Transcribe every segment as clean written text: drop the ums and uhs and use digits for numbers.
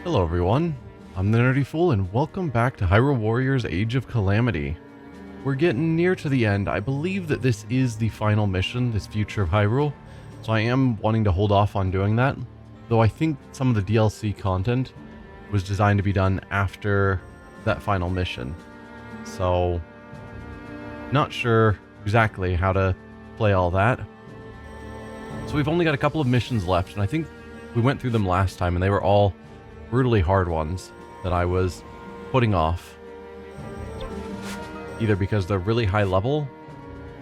Hello everyone, I'm the Nerdy Fool and welcome back to Hyrule Warriors Age of Calamity. We're getting near to the end. I believe that this is the final mission, this Future of Hyrule, so I am wanting to hold off on doing that, though I think some of the DLC content was designed to be done after that final mission. So, not sure exactly how to play all that. So we've only got a couple of missions left, and I think we went through them last time and they were all brutally hard ones that I was putting off. Either because they're really high level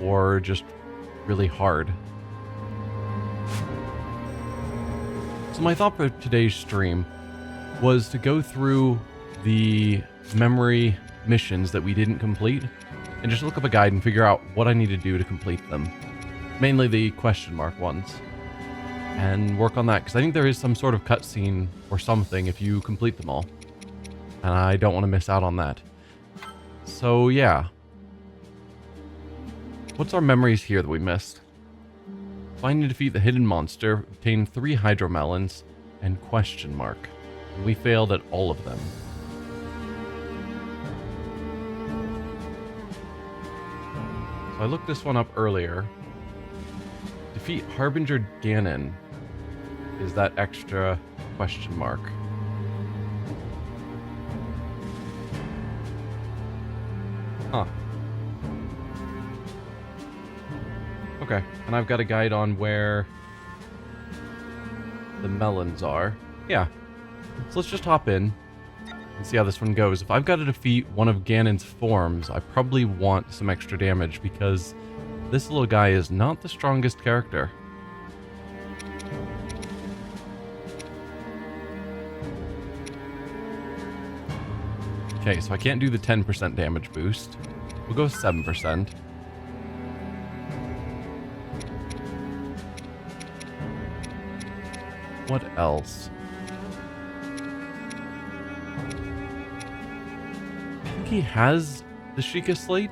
or just really hard. So my thought for today's stream was to go through the memory missions that we didn't complete and just look up a guide and figure out what I need to do to complete them. Mainly the question mark ones. And work on that, because I think there is some sort of cutscene or something if you complete them all. And I don't want to miss out on that. So yeah. What's our memories here that we missed? Find and defeat the hidden monster, obtain 3 hydro melons, and question mark. And we failed at all of them. So I looked this one up earlier. Defeat Harbinger Ganon is that extra question mark. Huh. Okay, and I've got a guide on where the melons are. Yeah. So let's just hop in and see how this one goes. If I've got to defeat one of Ganon's forms, I probably want some extra damage because this little guy is not the strongest character. Okay, so I can't do the 10% damage boost. We'll go 7%. What else? I think he has the Sheikah Slate?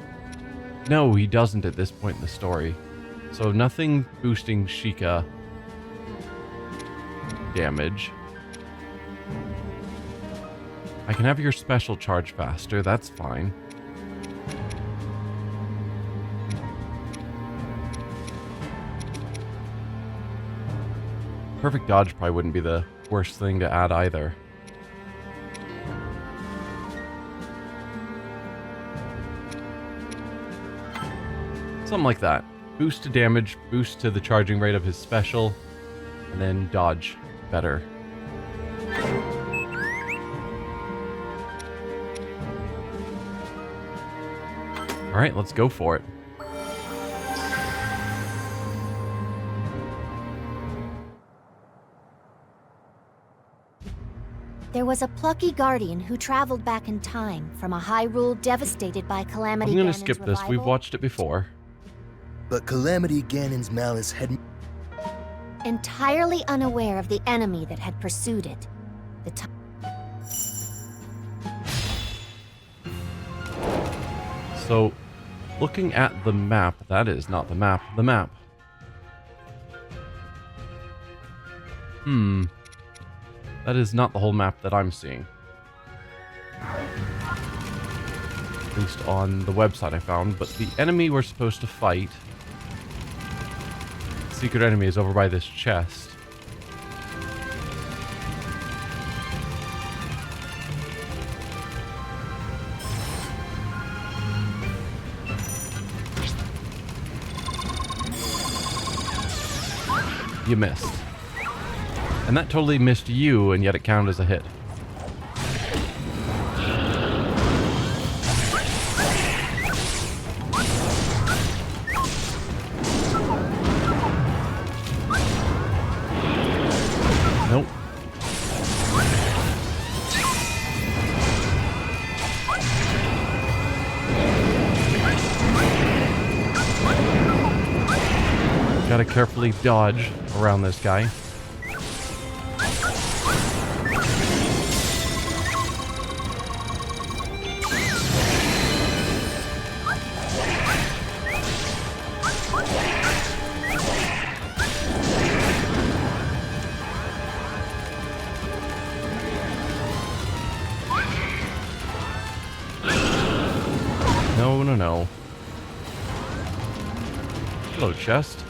No, he doesn't at this point in the story. So nothing boosting Sheikah damage. I can have your special charge faster, that's fine. Perfect dodge probably wouldn't be the worst thing to add either. Something like that. Boost to damage, boost to the charging rate of his special, and then dodge better. Alright, let's go for it. There was a plucky guardian who traveled back in time from a Hyrule devastated by Calamity. I'm gonna Ganon's skip this. revival. We've watched it before. But Calamity Ganon's malice had... Entirely unaware of the enemy that had pursued it. So, looking at the map, that is not the map. The map. That is not the whole map that I'm seeing. At least on the website I found, but the enemy we're supposed to fight, the secret enemy, is over by this chest. You missed. And that totally missed you, and yet it counted as a hit. Nope. Gotta carefully dodge around this guy. No, no, no. Hello, chest.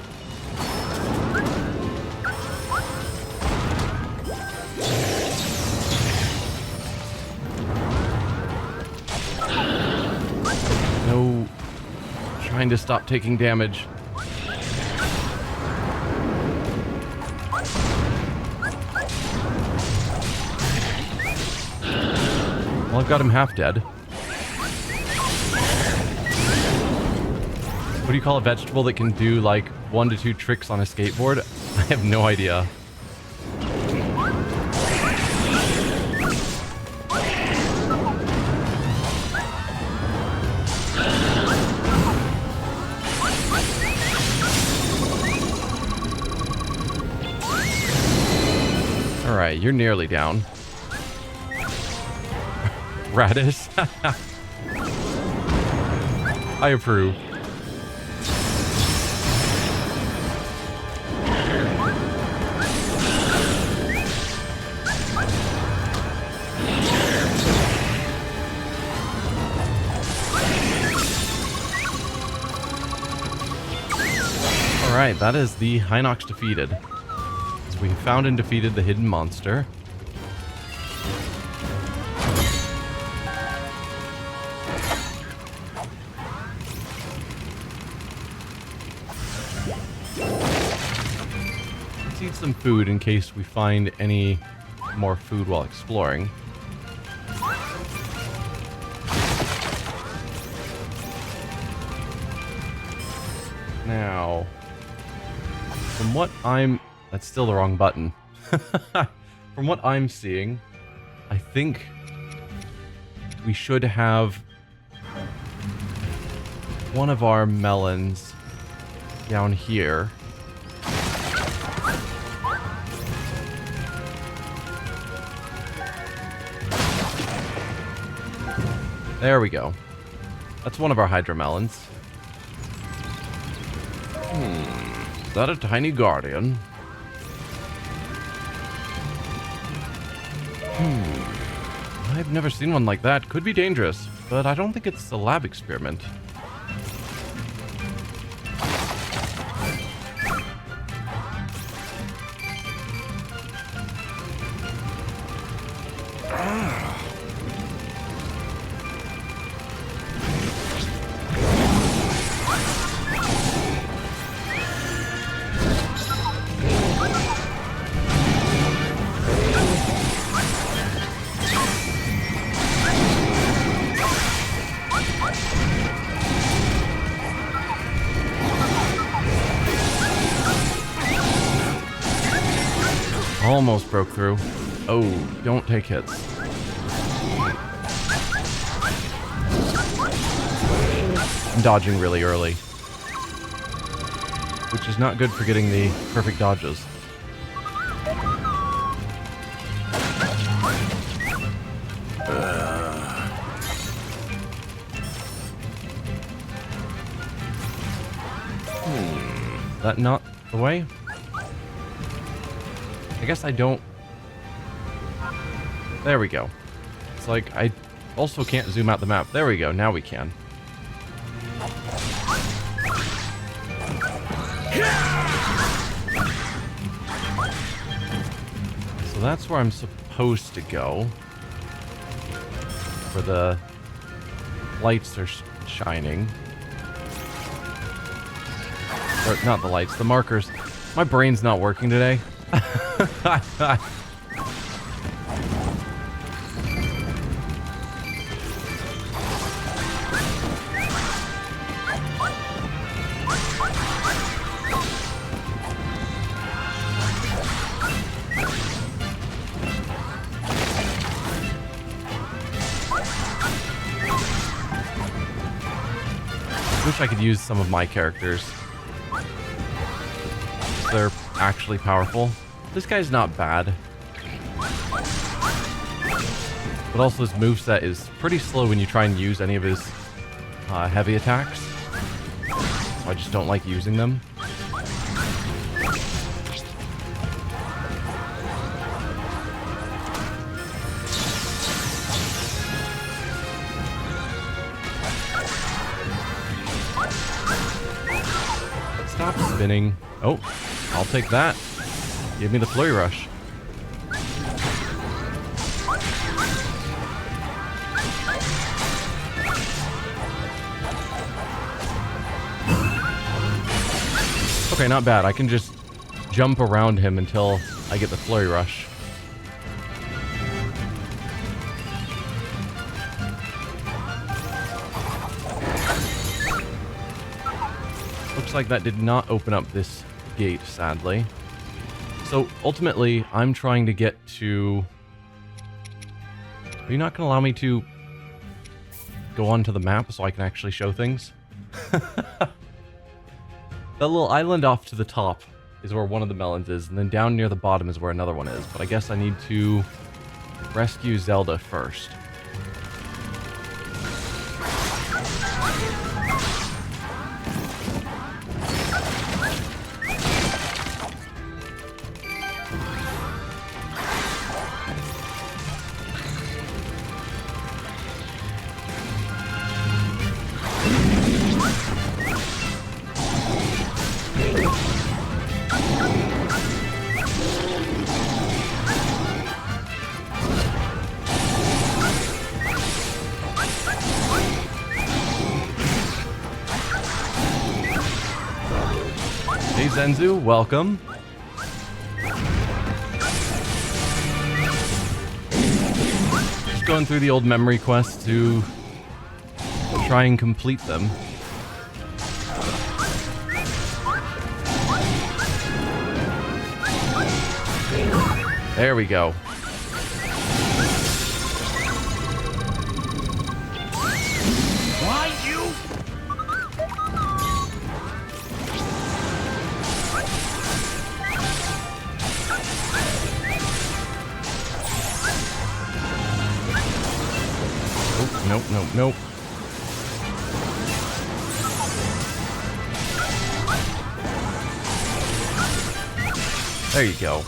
No. Trying to stop taking damage. Well, I've got him half dead. What do you call a vegetable that can do like 1 to 2 tricks on a skateboard? I have no idea. Alright, you're nearly down. Radish. I approve. Alright, that is the Hinox defeated. So we have found and defeated the hidden monster. Let's eat some food in case we find any more food while exploring. Now, from what that's still the wrong button. From what I'm seeing, I think we should have one of our melons down here. There we go. That's one of our hydro melons. Is that a tiny guardian? I've never seen one like that. Could be dangerous, but I don't think it's a lab experiment. Almost broke through. Oh, don't take hits. I'm dodging really early, which is not good for getting the perfect dodges. Is that not the way? I guess I don't... There we go. It's like I also can't zoom out the map. There we go. Now we can. So that's where I'm supposed to go. Where the lights are shining. Or not the lights, the markers. My brain's not working today. Wish I could use some of my characters. They're actually powerful. This guy's not bad. But also his moveset is pretty slow when you try and use any of his heavy attacks. So I just don't like using them. spinning. Oh, I'll take that. Give me the flurry rush. Okay, not bad. I can just jump around him until I get the flurry rush. Looks like that did not open up this gate, sadly. So ultimately, I'm trying to get to... Are you not going to allow me to go onto the map so I can actually show things? That little island off to the top is where one of the melons is, and then down near the bottom is where another one is. But I guess I need to rescue Zelda first. Hey Zenzu, welcome. Just going through the old memory quests to try and complete them. There we go. Why you? Nope, nope, nope. There you go.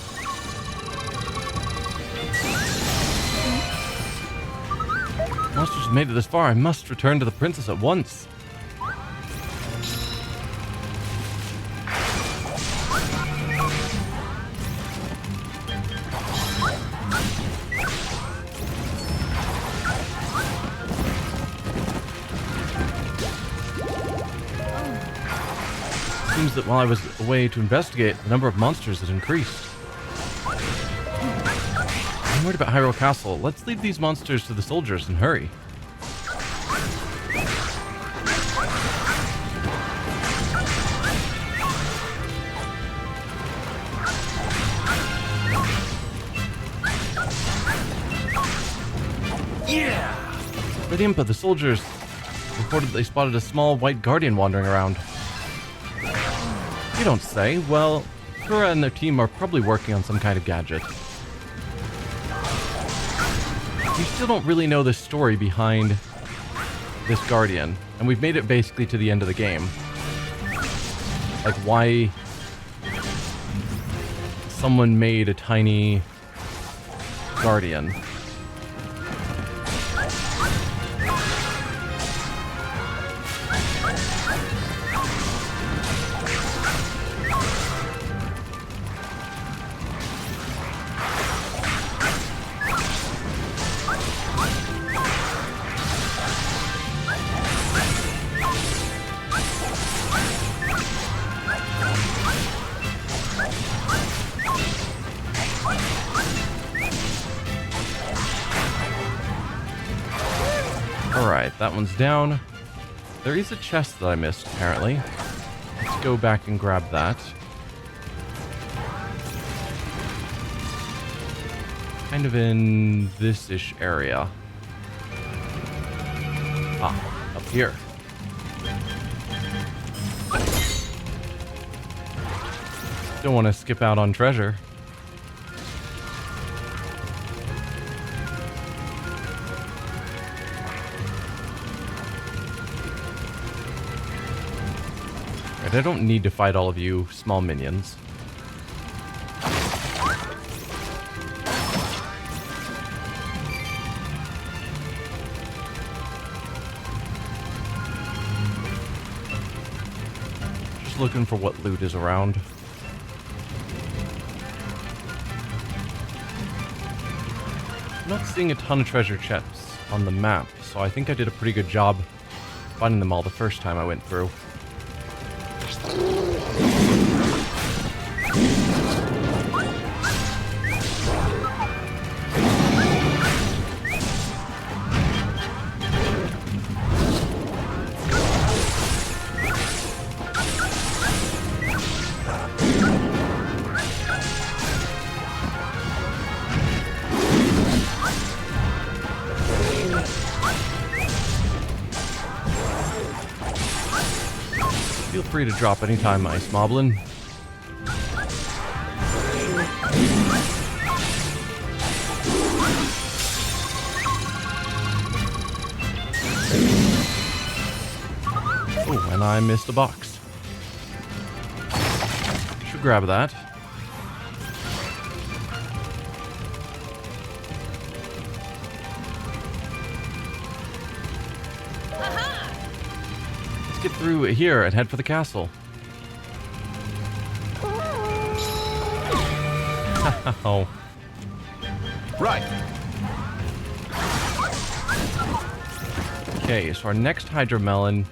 Monsters have made it this far. I must return to the princess at once. Seems that while I was away to investigate, the number of monsters has increased. I'm worried about Hyrule Castle. Let's leave these monsters to the soldiers and hurry. Yeah! But Impa, the soldiers reported that they spotted a small white guardian wandering around. You don't say. Well, Kura and their team are probably working on some kind of gadget. We still don't really know the story behind this guardian, and we've made it basically to the end of the game. Like why someone made a tiny guardian. Alright, that one's down. There is a chest that I missed, apparently. Let's go back and grab that. Kind of in this-ish area. Ah, up here. Don't want to skip out on treasure. I don't need to fight all of you small minions. Just looking for what loot is around. I'm not seeing a ton of treasure chests on the map, so I think I did a pretty good job finding them all the first time I went through. Feel free to drop anytime, Ice Moblin. Oh, and I missed a box. Should grab that. Get through here and head for the castle. Oh. Right. Okay, so our next Hydromelon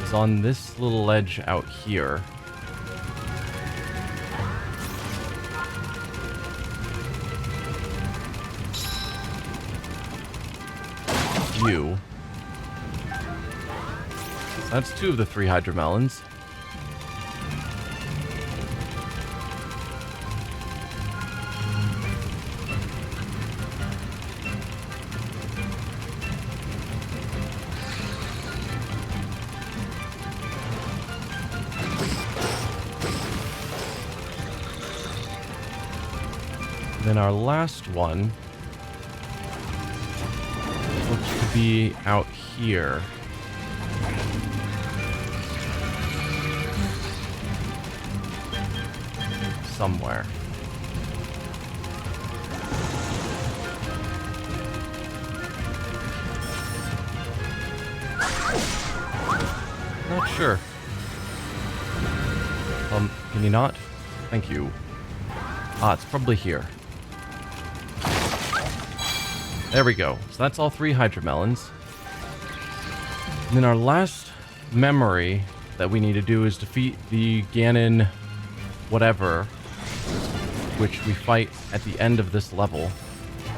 is on this little ledge out here. You. That's 2 of the 3 Hydromelons. Then our last one looks to be out here. Somewhere. Not sure. Can you not? Thank you. Ah, it's probably here. There we go. So that's all 3 Hydromelons. And then our last memory that we need to do is defeat the Ganon whatever, which we fight at the end of this level,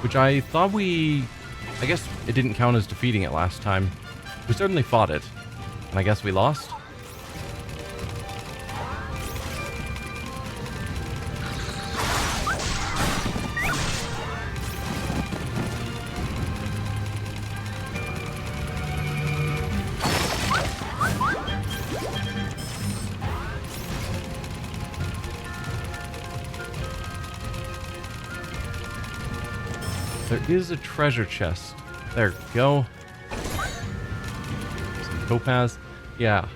which I thought I guess it didn't count as defeating it last time. We certainly fought it, and I guess we lost. There is a treasure chest. There we go. Some topaz. Yeah.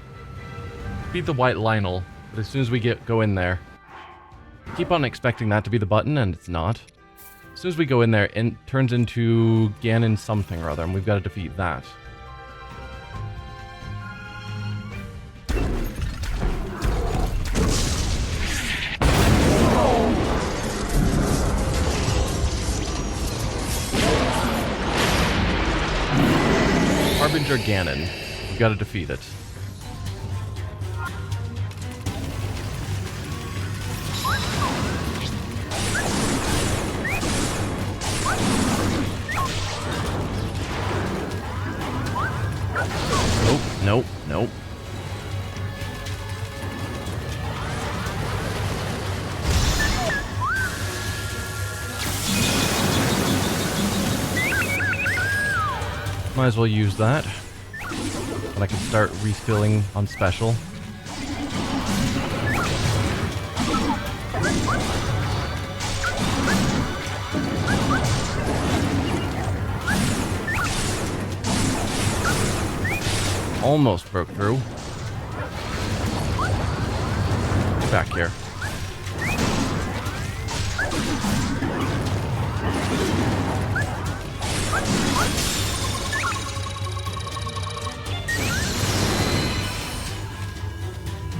Beat the white Lynel, but as soon as we go in there, I keep on expecting that to be the button, and it's not. As soon as we go in there, it turns into Ganon something or other, and we've got to defeat that. Harbinger Ganon. We've got to defeat it. Nope, nope, nope. Might as well use that. And I can start refilling on special. Almost broke through. Get back here.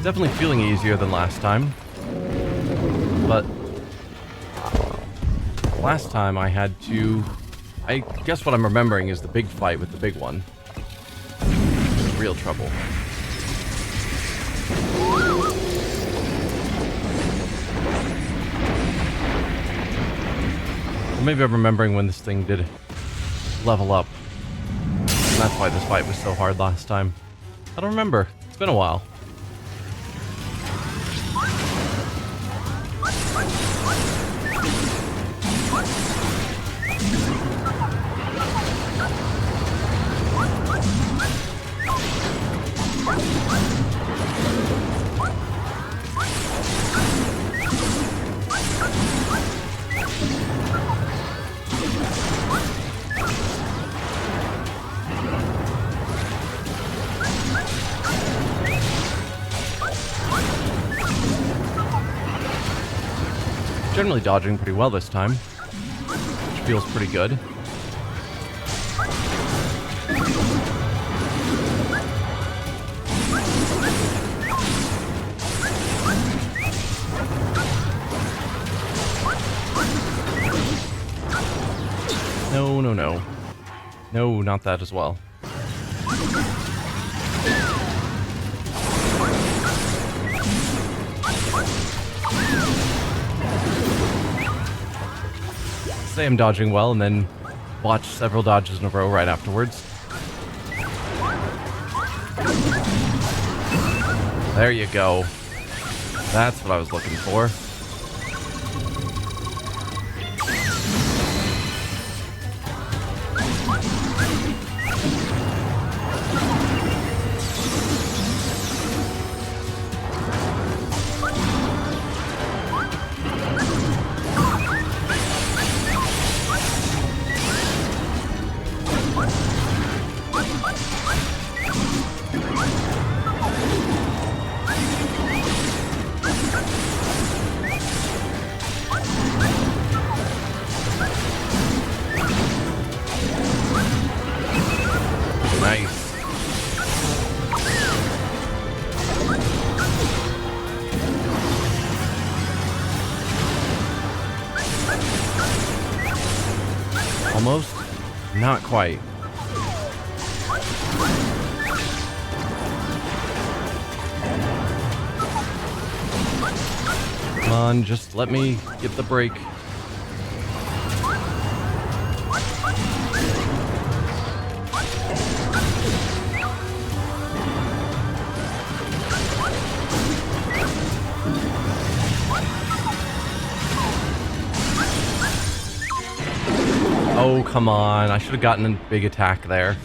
definitely feeling easier than last time. But last time I had to... I guess what I'm remembering is the big fight with the big one. Real trouble. Or maybe I'm remembering when this thing did level up. And that's why this fight was so hard last time. I don't remember. It's been a while. Generally dodging pretty well this time, which feels pretty good. No, no, no. No, not that as well. Say I'm dodging well and then watch several dodges in a row right afterwards. There you go. That's what I was looking for. Nice. Almost? Not quite. Come on, just let me get the break. Oh, come on. I should have gotten a big attack there.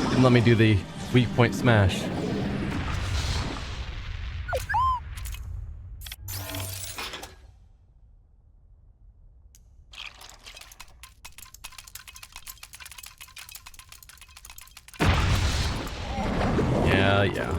Didn't let me do the weak point smash. Yeah.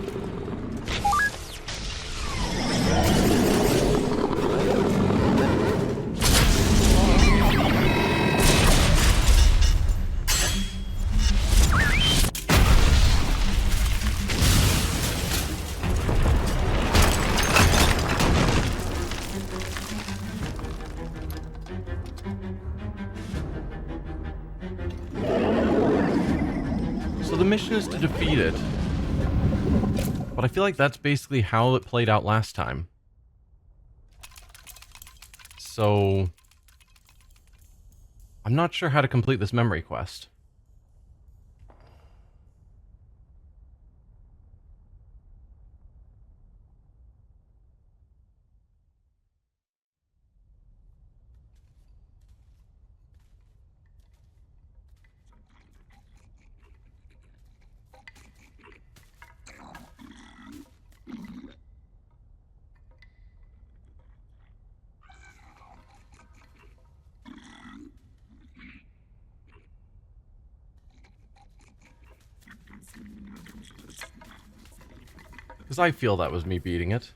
So the mission is to defeat it. But I feel like that's basically how it played out last time. So I'm not sure how to complete this memory quest. Because I feel that was me beating it.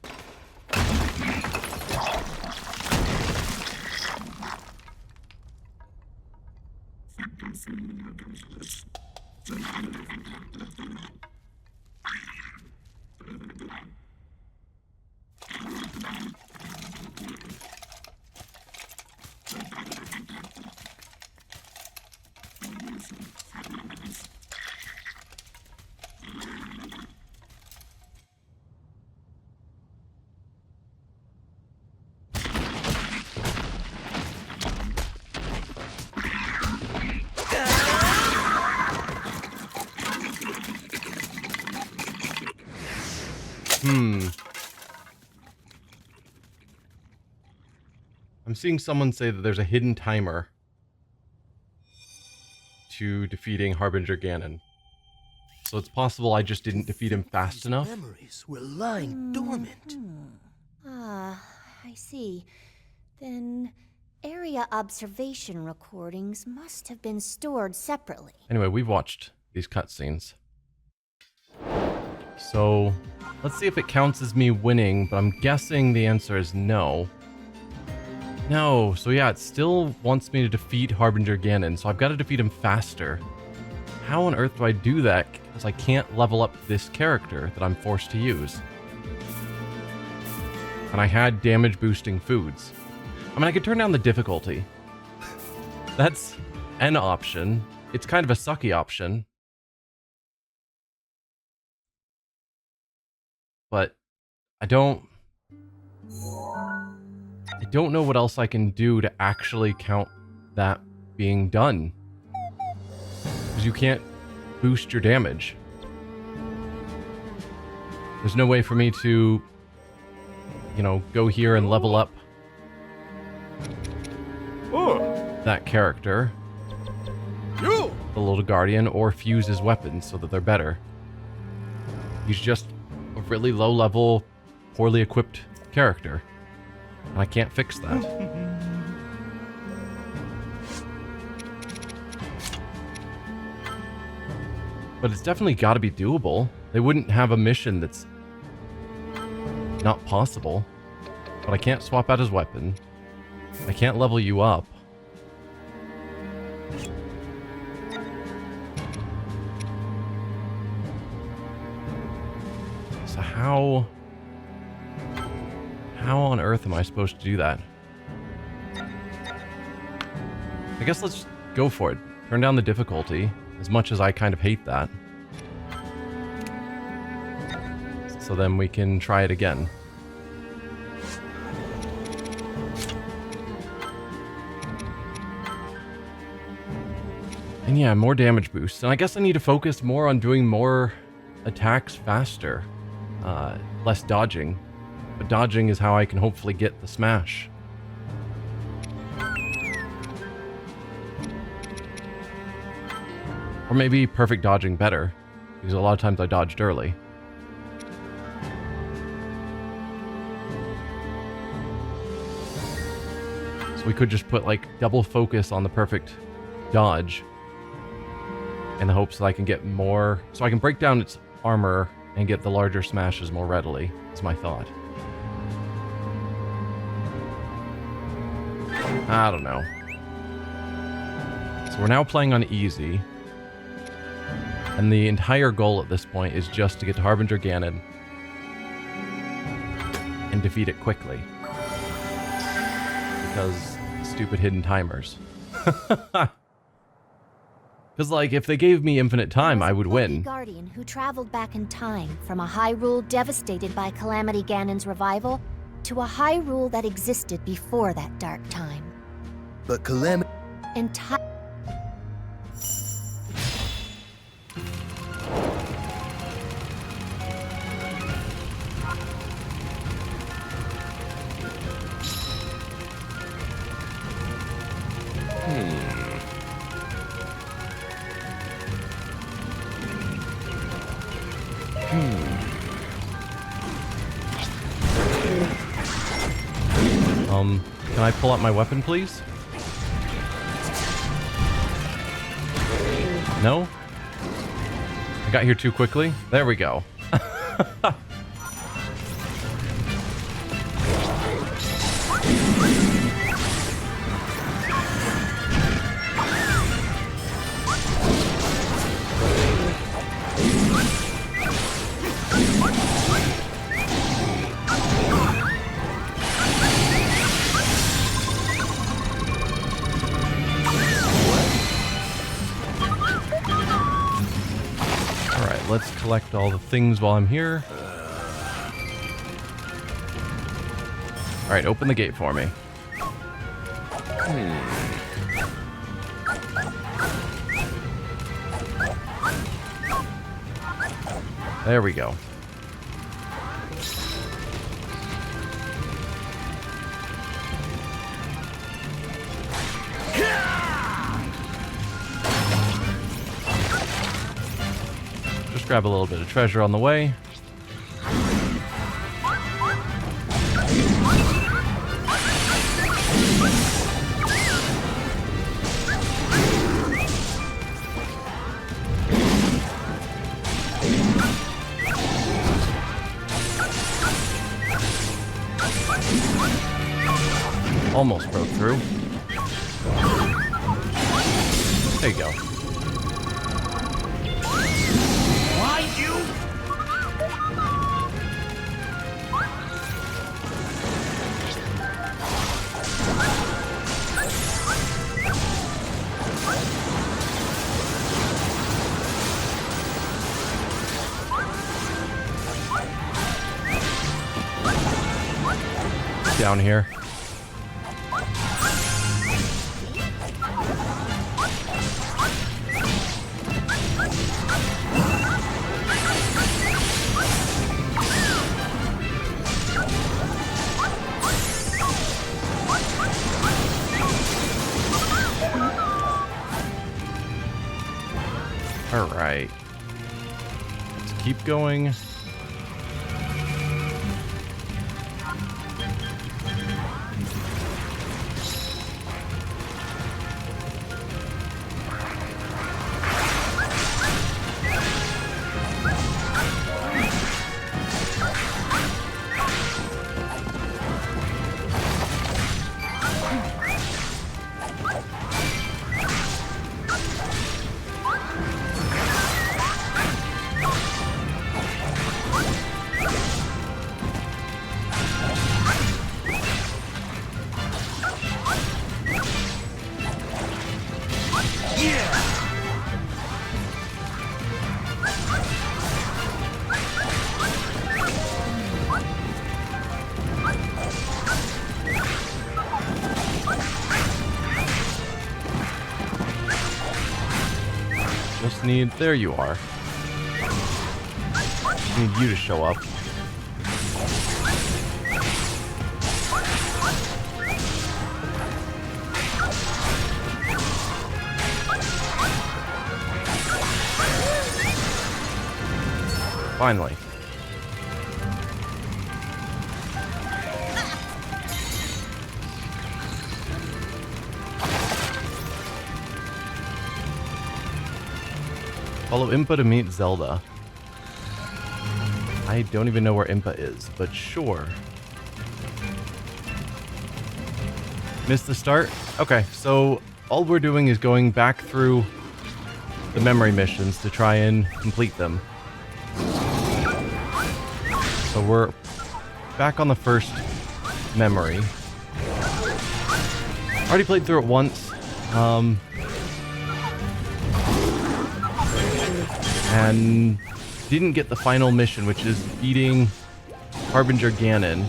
I'm seeing someone say that there's a hidden timer to defeating Harbinger Ganon. So it's possible I just didn't defeat him fast enough. Memories were lying dormant. Ah, I see. Then area observation recordings must have been stored separately. Anyway, we've watched these cutscenes. So let's see if it counts as me winning, but I'm guessing the answer is no. No, so yeah, it still wants me to defeat Harbinger Ganon, so I've got to defeat him faster. How on earth do I do that? Because I can't level up this character that I'm forced to use. And I had damage boosting foods. I mean, I could turn down the difficulty. That's an option. It's kind of a sucky option. But I don't know what else I can do to actually count that being done. Because you can't boost your damage. There's no way for me to, you know, go here and level up that character, the little guardian, or fuse his weapons so that they're better. He's just a really low-level, poorly equipped character. And I can't fix that. But it's definitely got to be doable. They wouldn't have a mission that's not possible. But I can't swap out his weapon. I can't level you up. So how on earth am I supposed to do that? I guess let's go for it. Turn down the difficulty, as much as I kind of hate that. So then we can try it again. And yeah, more damage boosts. And I guess I need to focus more on doing more attacks faster. Less dodging. But dodging is how I can hopefully get the smash. Or maybe perfect dodging better, because a lot of times I dodged early. So we could just put like double focus on the perfect dodge in the hopes that I can get more, so I can break down its armor and get the larger smashes more readily, is my thought. I don't know. So we're now playing on easy. And the entire goal at this point is just to get to Harbinger Ganon and defeat it quickly. Because stupid hidden timers. Because, like, if they gave me infinite time, I would win. Guardian who traveled back in time from a Hyrule devastated by Calamity Ganon's revival to a Hyrule that existed before that dark time. But Calamity... Can I pull out my weapon, please? No? I got here too quickly? There we go. let's collect all the things while I'm here. Alright, open the gate for me. There we go. Just grab a little bit of treasure on the way. Almost broke through. There you go. Why you? Down here. All right. Let's keep going. Just need... There you are. Just need you to show up. Finally. Follow Impa to meet Zelda. I don't even know where Impa is, but sure. Missed the start? Okay, so all we're doing is going back through the memory missions to try and complete them. So we're back on the first memory. Already played through it once. And didn't get the final mission, which is beating Harbinger Ganon.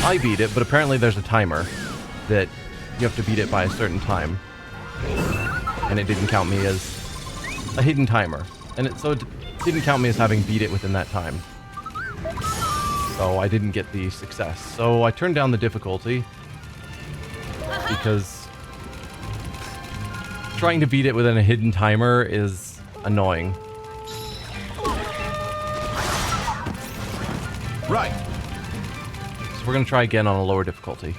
I beat it, but apparently there's a timer that you have to beat it by a certain time. And it didn't count me as a hidden timer. And so it didn't count me as having beat it within that time. So I didn't get the success. So I turned down the difficulty because trying to beat it within a hidden timer is annoying. Right. So we're gonna try again on a lower difficulty.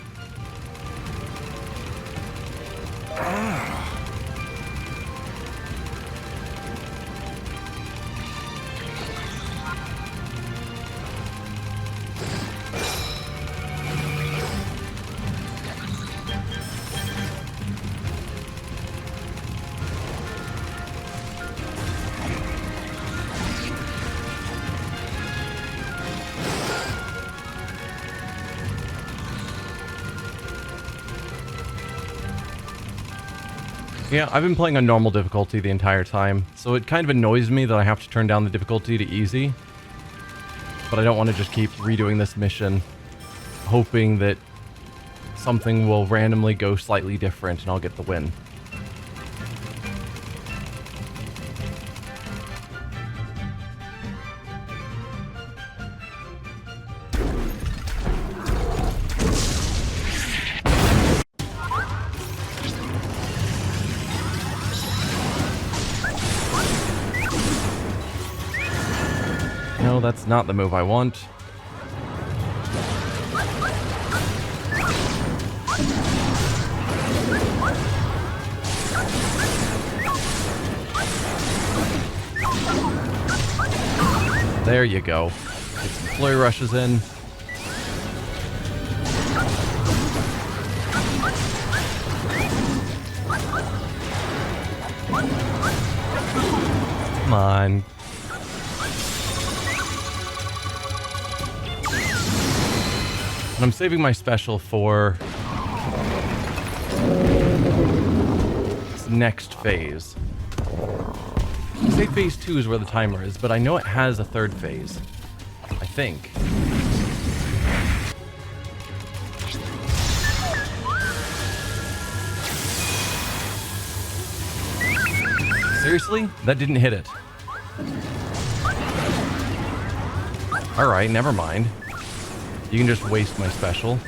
Yeah, I've been playing on normal difficulty the entire time, so it kind of annoys me that I have to turn down the difficulty to easy. But I don't want to just keep redoing this mission, hoping that something will randomly go slightly different and I'll get the win. No, that's not the move I want. There you go. Get some flurry rushes in. Come on. And I'm saving my special for this next phase. I say phase 2 is where the timer is, but I know it has a third phase. I think. Seriously? That didn't hit it. Alright, never mind. You can just waste my special.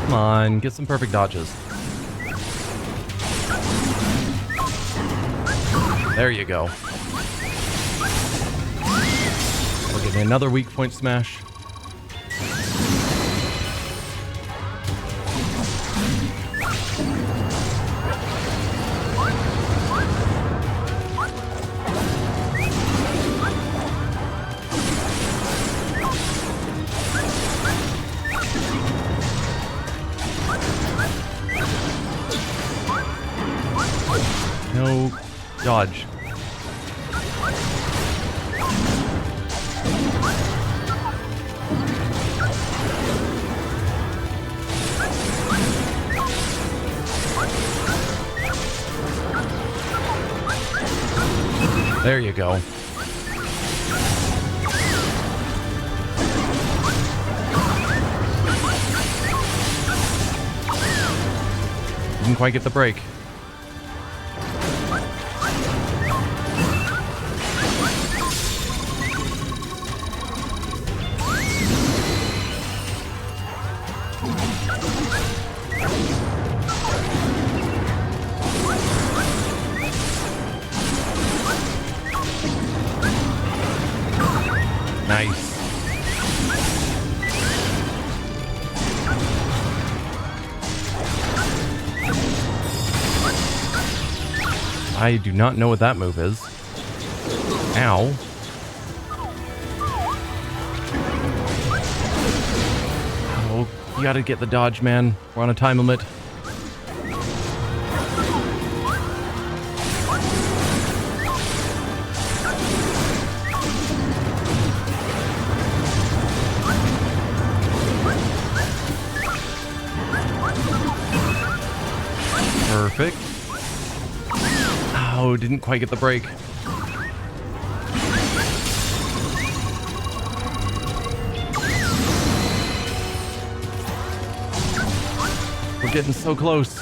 Come on, get some perfect dodges. There you go. We're getting another weak point smash. No dodge. There you go. Didn't quite get the break. Nice. I do not know what that move is. Ow. Oh, you gotta get the dodge, man. We're on a time limit. Perfect. Oh, didn't quite get the break. We're getting so close.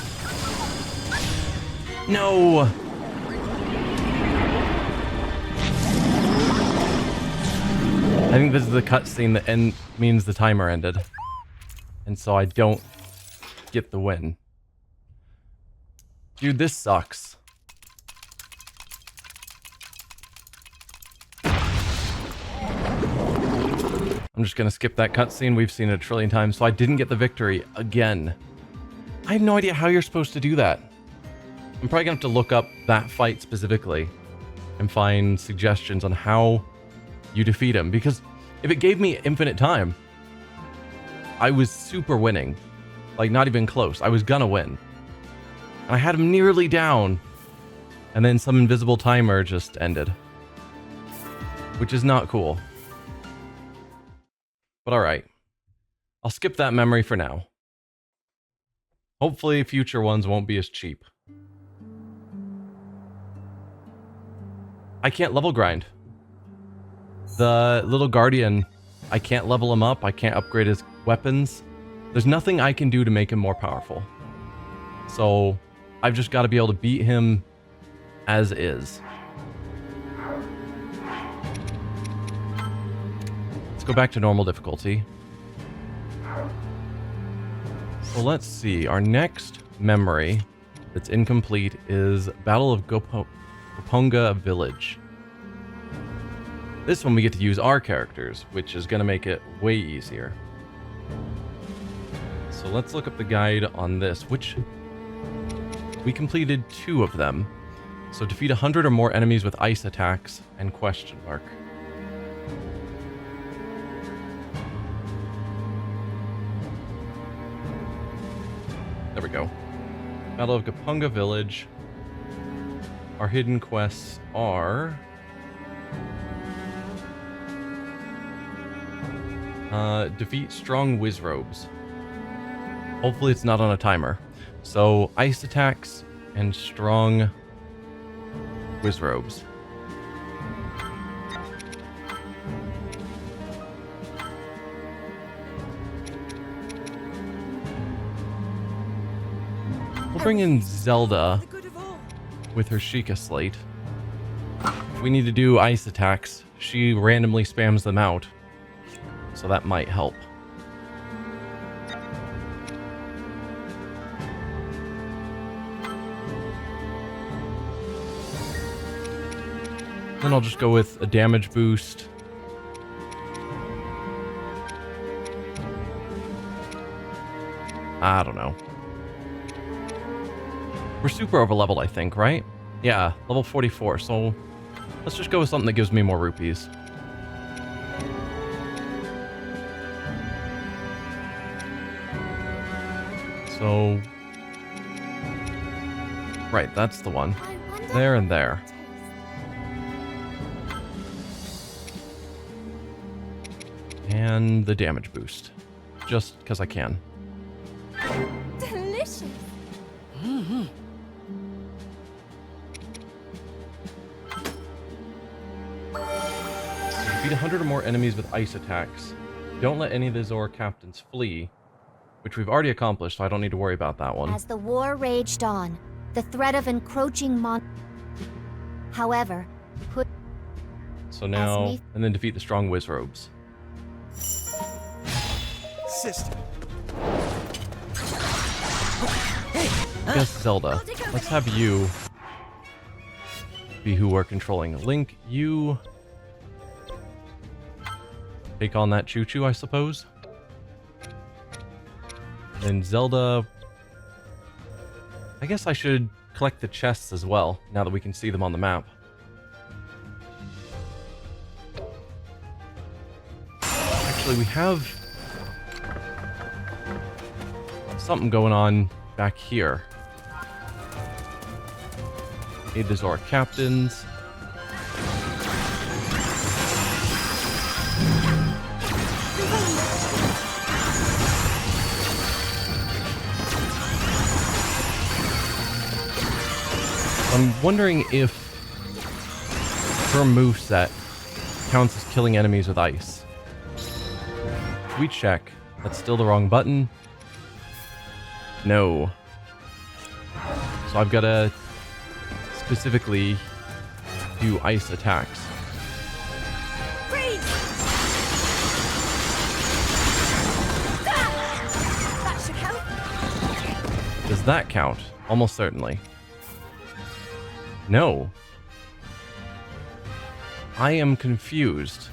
No! I think this is the cutscene that means the timer ended. And so I don't get the win. Dude, this sucks. I'm just gonna skip that cutscene. We've seen it a trillion times, so I didn't get the victory again. I have no idea how you're supposed to do that. I'm probably gonna have to look up that fight specifically and find suggestions on how you defeat him, because if it gave me infinite time, I was super winning. Like, not even close. I was gonna win. And I had him nearly down. And then some invisible timer just ended. Which is not cool. But alright. I'll skip that memory for now. Hopefully future ones won't be as cheap. I can't level grind. The little guardian, I can't level him up. I can't upgrade his weapons. There's nothing I can do to make him more powerful. So I've just got to be able to beat him as is. Let's go back to normal difficulty. So let's see. Our next memory that's incomplete is Battle of Goponga Village. This one we get to use our characters, which is going to make it way easier. So let's look up the guide on this, which we completed 2 of them. So defeat 100 or more enemies with ice attacks and question mark. There we go. Battle of Goponga Village. Our hidden quests are... defeat strong Wizrobes. Hopefully it's not on a timer. So, ice attacks and strong Wizrobes. We'll bring in Zelda with her Sheikah Slate. If we need to do ice attacks, she randomly spams them out. So that might help. Then I'll just go with a damage boost. I don't know. We're super over leveled, I think, right? Yeah, level 44. So let's just go with something that gives me more rupees. So, right, that's the one. There and there. And the damage boost. Just because I can. Delicious. Defeat 100 or more enemies with ice attacks. Don't let any of the Zora captains flee. Which we've already accomplished, so I don't need to worry about that one. As the war raged on, the threat of encroaching However, so now, and then defeat the strong Wizrobes. Sister. Yes, Zelda. Let's have you be who we're controlling. Link, you take on that choo-choo, I suppose. And Zelda, I guess I should collect the chests as well, now that we can see them on the map. Actually, we have something going on back here. Aid the Zora captains. I'm wondering if her moveset counts as killing enemies with ice. If we check, that's still the wrong button. No. So I've got to specifically do ice attacks. freeze. That should help. Does that count? Almost certainly. No. I am confused.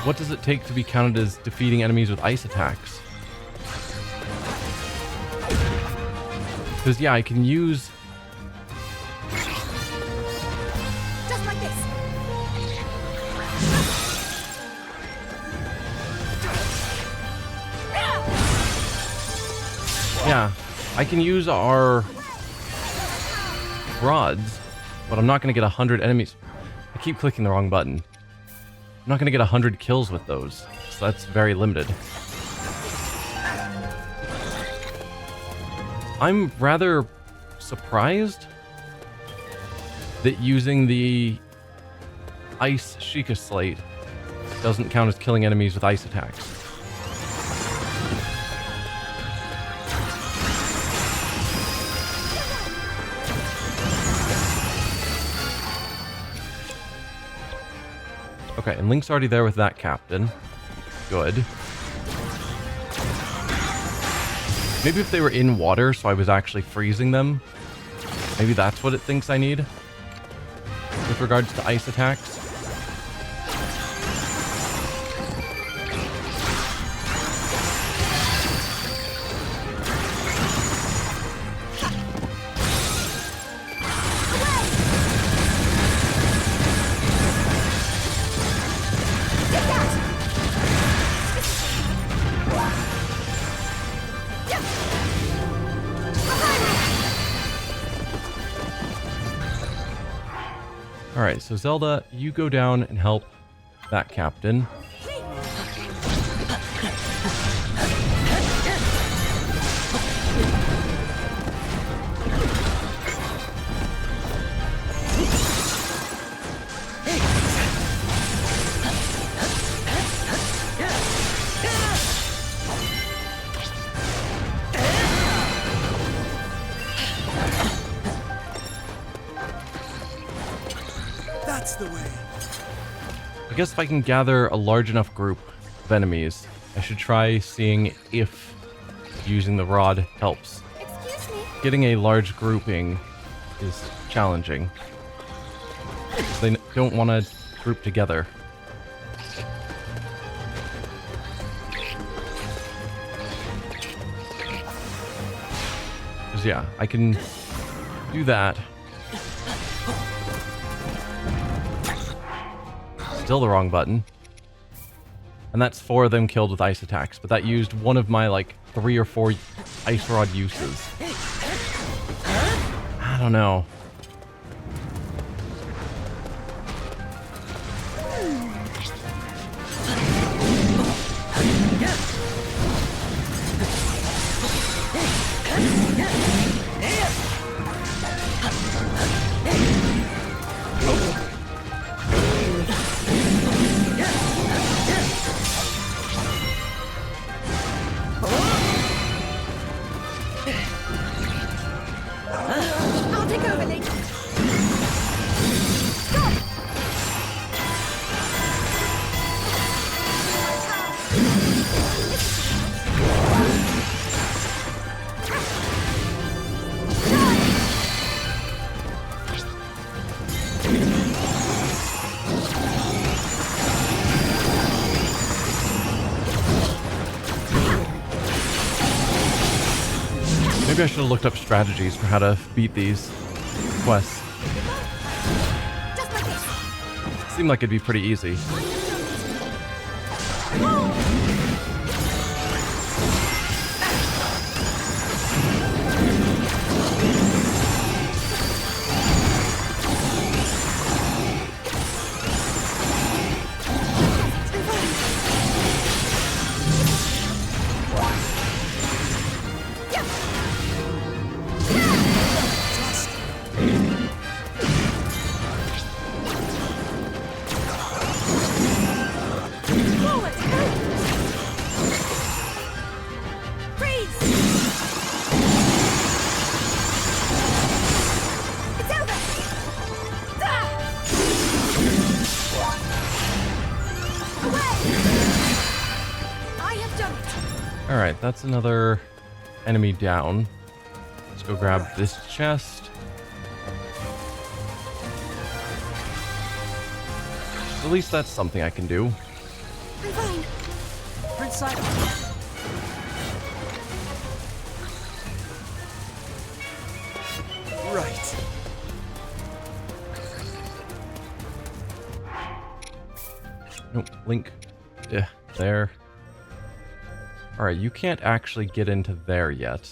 What does it take to be counted as defeating enemies with ice attacks? Because, yeah, I can use... Just like this. Yeah, I can use our rods, but I'm not going to get 100 enemies. I keep clicking the wrong button. I'm not going to get 100 kills with those, so that's very limited. I'm rather surprised that using the Ice Sheikah Slate doesn't count as killing enemies with ice attacks. Okay, and Link's already there with that captain. Good. Maybe if they were in water, so I was actually freezing them. Maybe that's what it thinks I need with regards to ice attacks. Alright, so Zelda, you go down and help that captain. That's the way. I guess if I can gather a large enough group of enemies, I should try seeing if using the rod helps. Excuse me. Getting a large grouping is challenging. They don't want to group together. Because yeah, I can do that. Still the wrong button. And that's 4 of them killed with ice attacks, but that used one of my like 3 or 4 ice rod uses. I don't know. I'll take over, Link. Maybe I should have looked up strategies for how to beat these quests. Just like this. Seemed like it'd be pretty easy. Alright, that's another enemy down. Let's go grab this chest. At least that's something I can do. I'm fine. Prince Simon. Right. Nope, Link. Yeah, there. Alright, you can't actually get into there yet.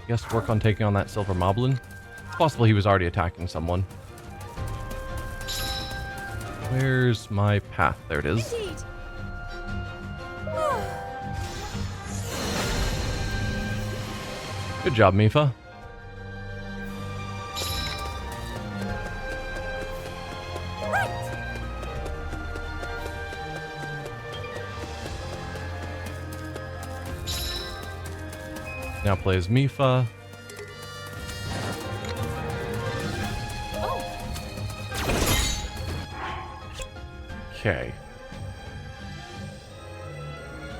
I guess work on taking on that silver moblin. It's possible he was already attacking someone. Where's my path? There it is. Indeed. Good job, Mifa. Now plays Mifa. Okay.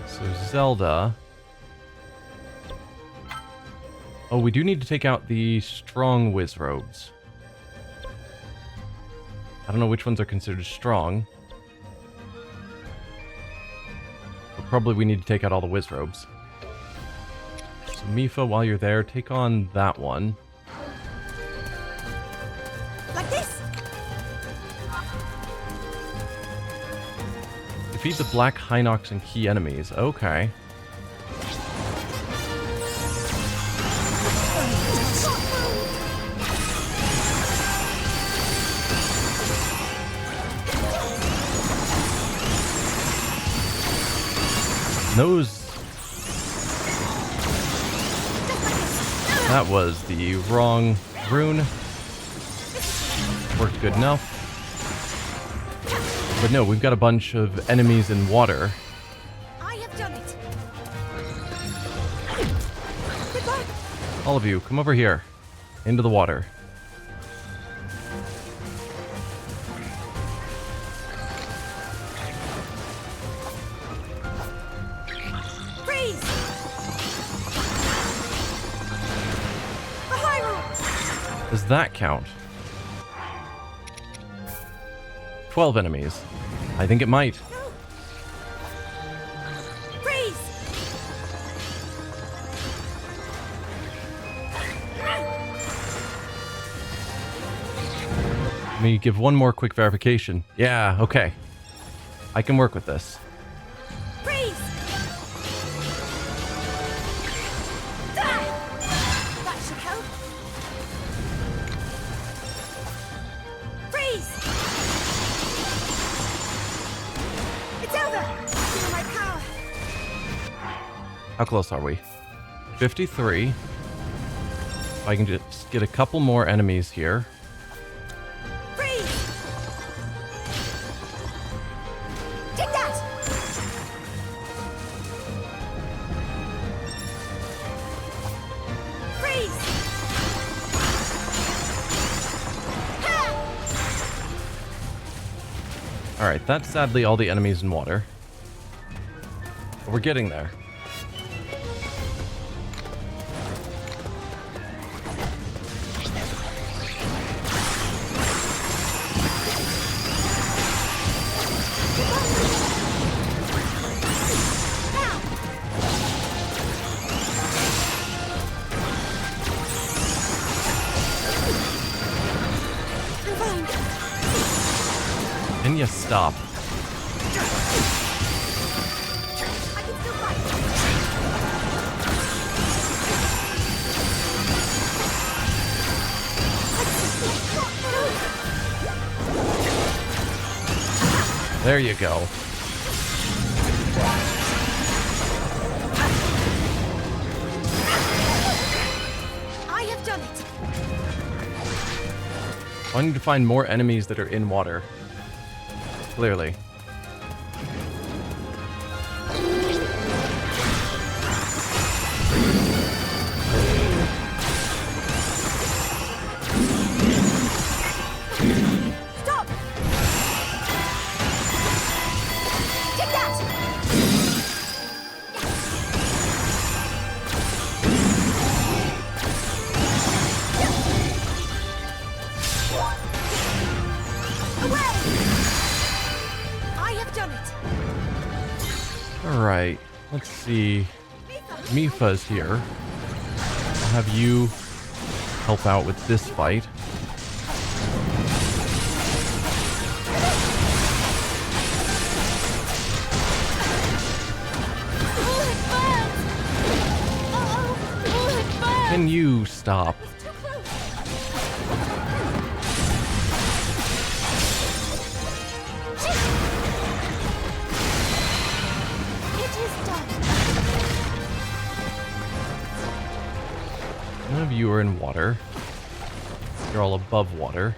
So Zelda. Oh, we do need to take out the strong Wizrobes. I don't know which ones are considered strong. But probably we need to take out all the Wizrobes. So Mifa, while you're there, take on that one. Like this. Defeat the Black Hinox and key enemies. Okay. Those... That was the wrong rune. Worked good enough. But no, we've got a bunch of enemies in water. I have done it. All of you, come over here. Into the water. Freeze. For Hyrule. Does that count? 12 enemies. I think it might. Freeze. Let me give one more quick verification. Yeah, okay. I can work with this. Freeze. That should help. Freeze. It's over. Feel my power. How close are we? 53. If I can just get a couple more enemies here. Freeze. Take that. Freeze. Alright, that's sadly all the enemies in water. But we're getting there. Can you stop? I can still fight. There you go. I have done it. I need to find more enemies that are in water. Clearly. Stop. Take that. Away. I have done it. Alright, let's see. Mifa's here. I'll have you help out with this fight. Can you stop? He's too close. It is done. None of you are in water. You're all above water.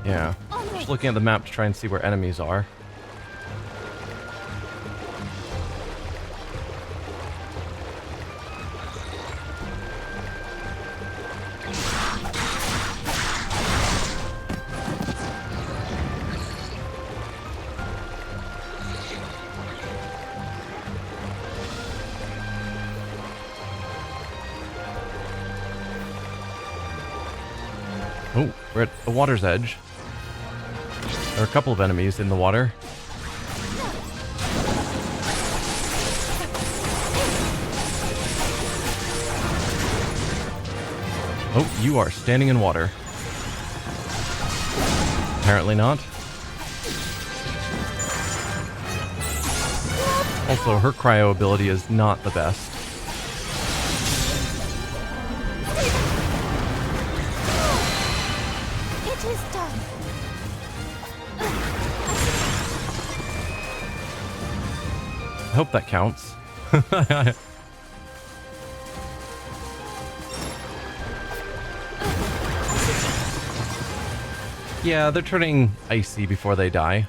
Yeah. Just looking at the map to try and see where enemies are. Oh, we're at the water's edge. There are a couple of enemies in the water. Oh, you are standing in water. Apparently not. Also, her cryo ability is not the best. It is done. I hope that counts. Yeah, they're turning icy before they die.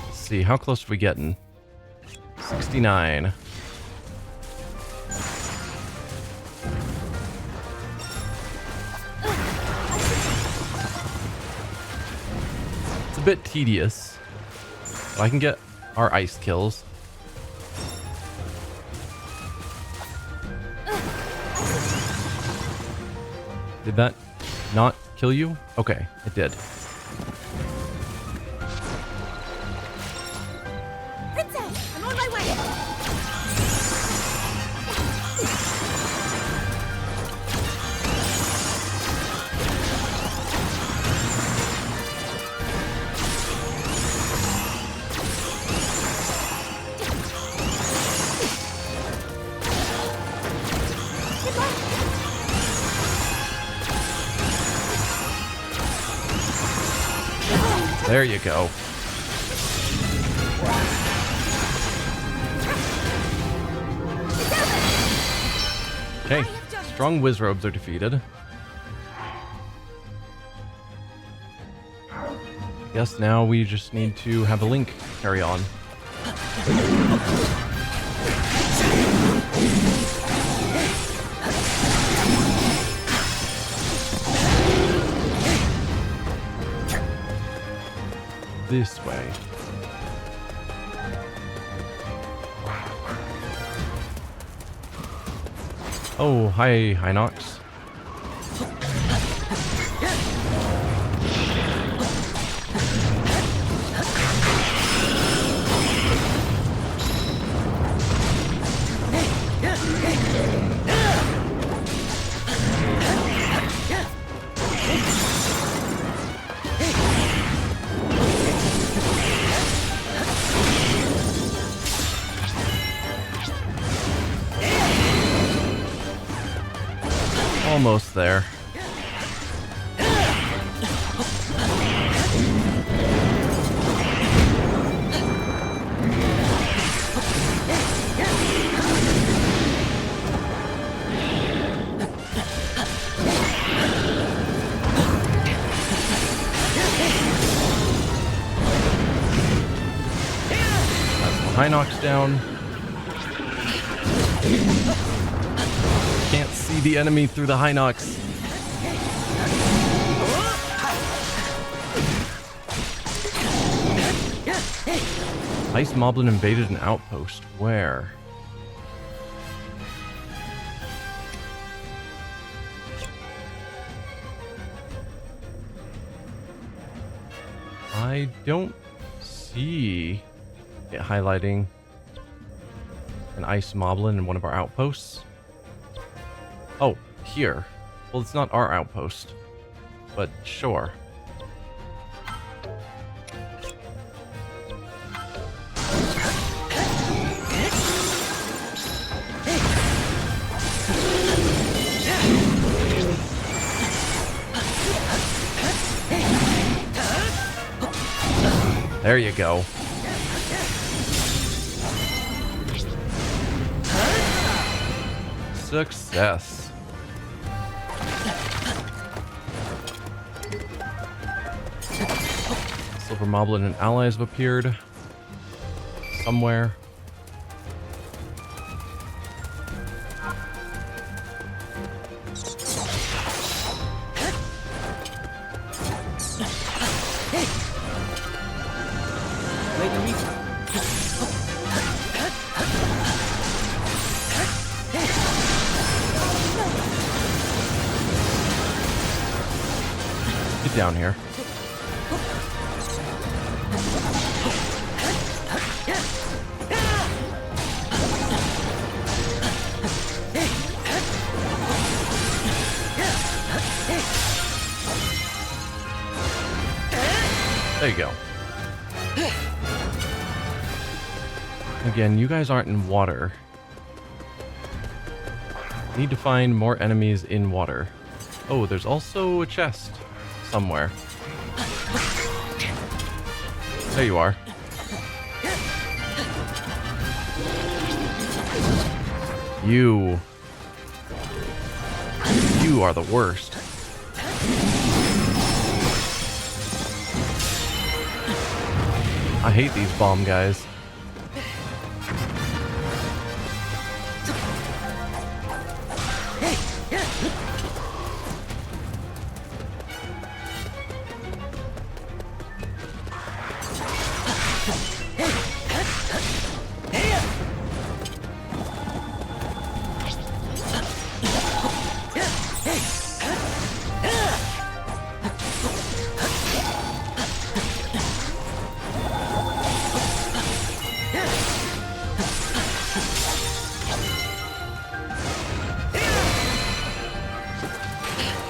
Let's see, how close are we getting? 69. It's a bit tedious, but I can get our ice kills. Did that not kill you? Okay, it did. Princess, I'm on my way. There you go. Okay, strong Wizrobes are defeated. Guess now we just need to have a Link carry on. This way. Oh, hi, Hinox. Almost there. That's the Hinox down. Can't see the enemy through the Hinox. Ice Moblin invaded an outpost. Where? I don't see it highlighting an ice moblin in one of our outposts. Oh, here. Well, it's not our outpost, but sure. There you go. Success. Silver Moblin and allies have appeared somewhere. Get down here. There you go. Again, you guys aren't in water. Need to find more enemies in water. Oh, there's also a chest somewhere. There you are. You are the worst. I hate these bomb guys.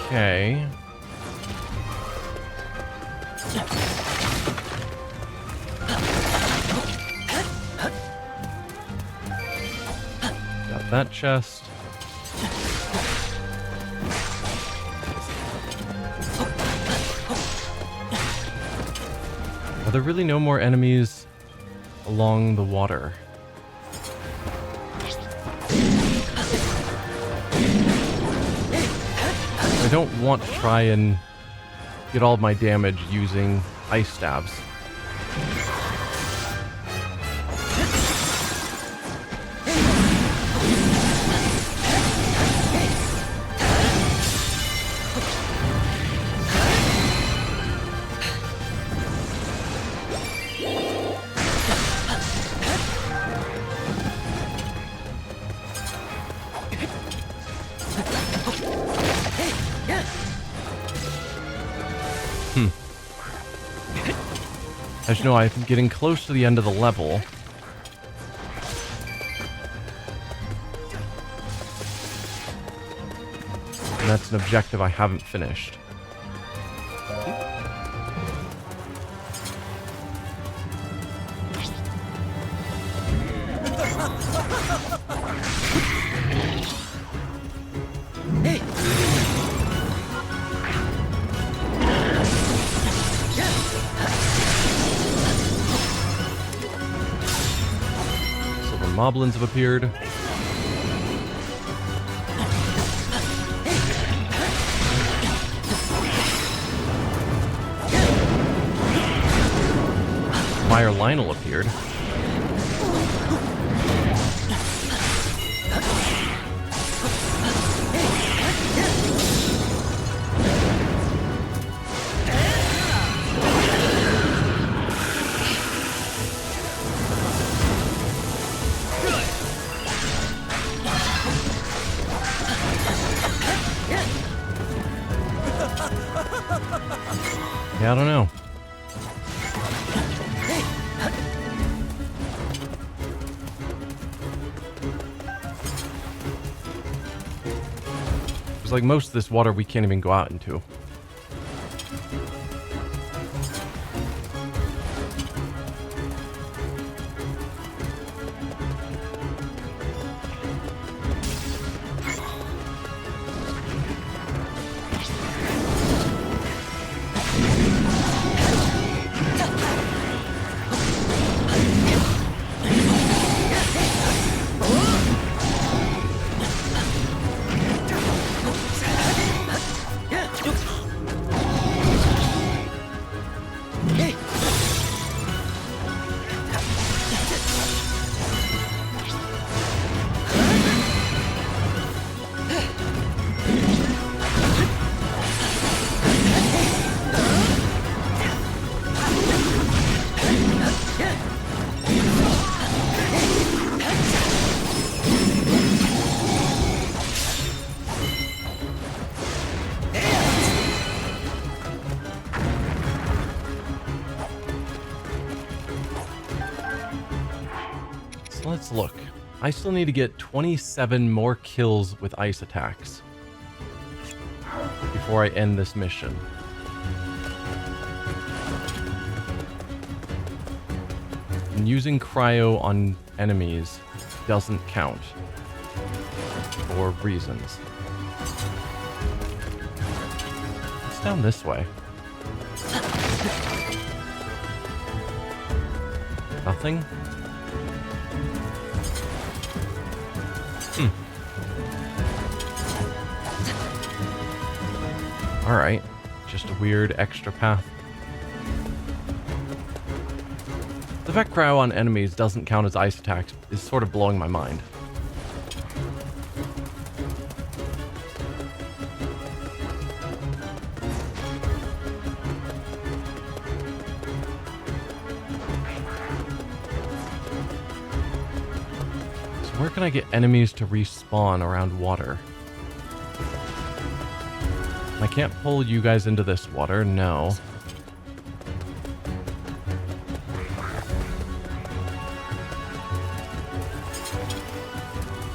Okay. Got that chest. Are there really no more enemies along the water? I don't want to try and get all of my damage using ice stabs. As you know, I'm getting close to the end of the level. And that's an objective I haven't finished. Moblins have appeared. Fire Lynel appeared. Yeah, I don't know. Because like most of this water we can't even go out into. Let's look. I still need to get 27 more kills with ice attacks before I end this mission. And using cryo on enemies doesn't count for reasons. It's down this way. Nothing? Alright, just a weird extra path. The fact cryo on enemies doesn't count as ice attacks is sort of blowing my mind. So where can I get enemies to respawn around water? I can't pull you guys into this water, no.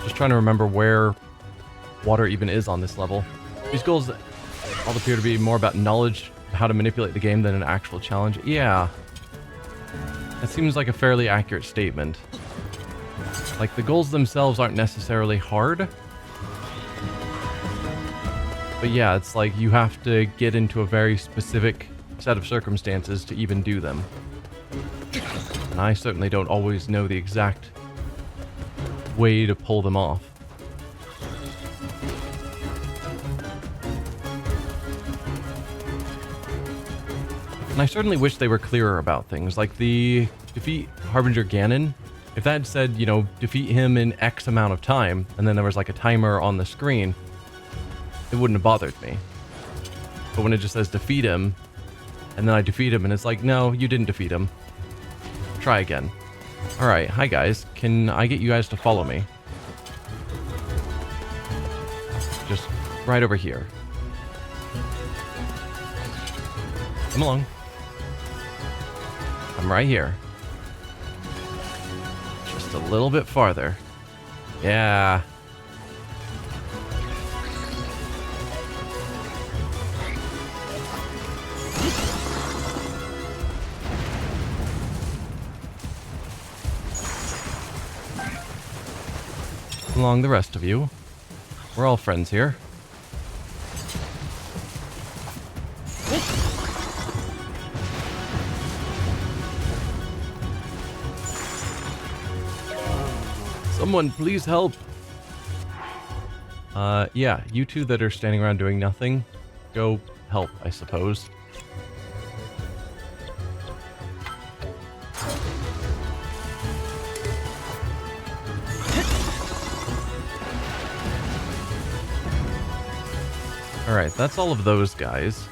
Just trying to remember where water even is on this level. These goals all appear to be more about knowledge of how to manipulate the game than an actual challenge. Yeah. That seems like a fairly accurate statement. Like, the goals themselves aren't necessarily hard. But yeah, it's like you have to get into a very specific set of circumstances to even do them. And I certainly don't always know the exact way to pull them off. And I certainly wish they were clearer about things, like the defeat Harbinger Ganon. If that had said, you know, defeat him in X amount of time, and then there was like a timer on the screen, it wouldn't have bothered me. But when it just says defeat him, and then I defeat him, and it's like, no, you didn't defeat him. Try again. Alright, hi guys. Can I get you guys to follow me? Just right over here. Come along. I'm right here. Just a little bit farther. Yeah. Along the rest of you. We're all friends here. Someone please help. Yeah, you two that are standing around doing nothing, go help, I suppose. Alright, that's all of those guys.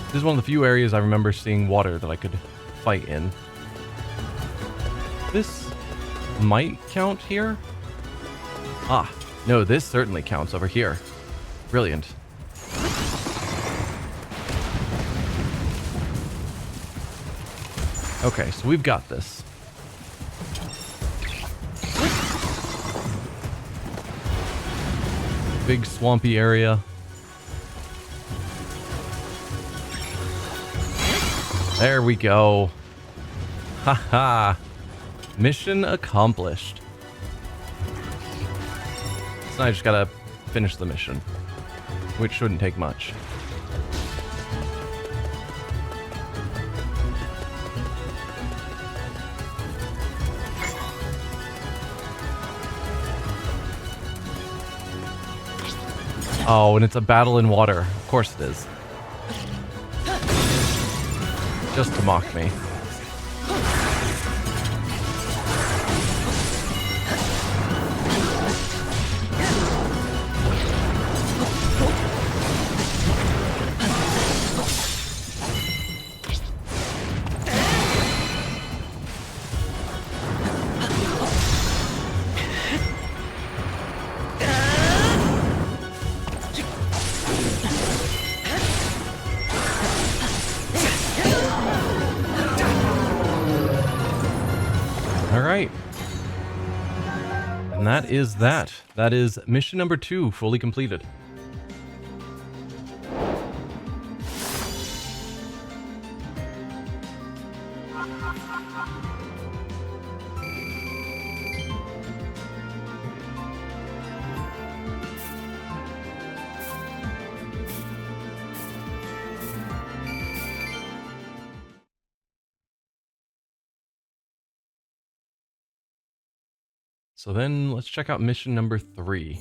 This is one of the few areas I remember seeing water that I could fight in. This might count here? Ah, no, this certainly counts over here. Brilliant. Okay, so we've got this. big swampy area. There we go. Haha. Mission accomplished. So now I just gotta finish the mission, which shouldn't take much. Oh, and it's a battle in water. Of course it is. Just to mock me. Alright. And that is that. That is mission number 2 fully completed. So then let's check out mission number 3.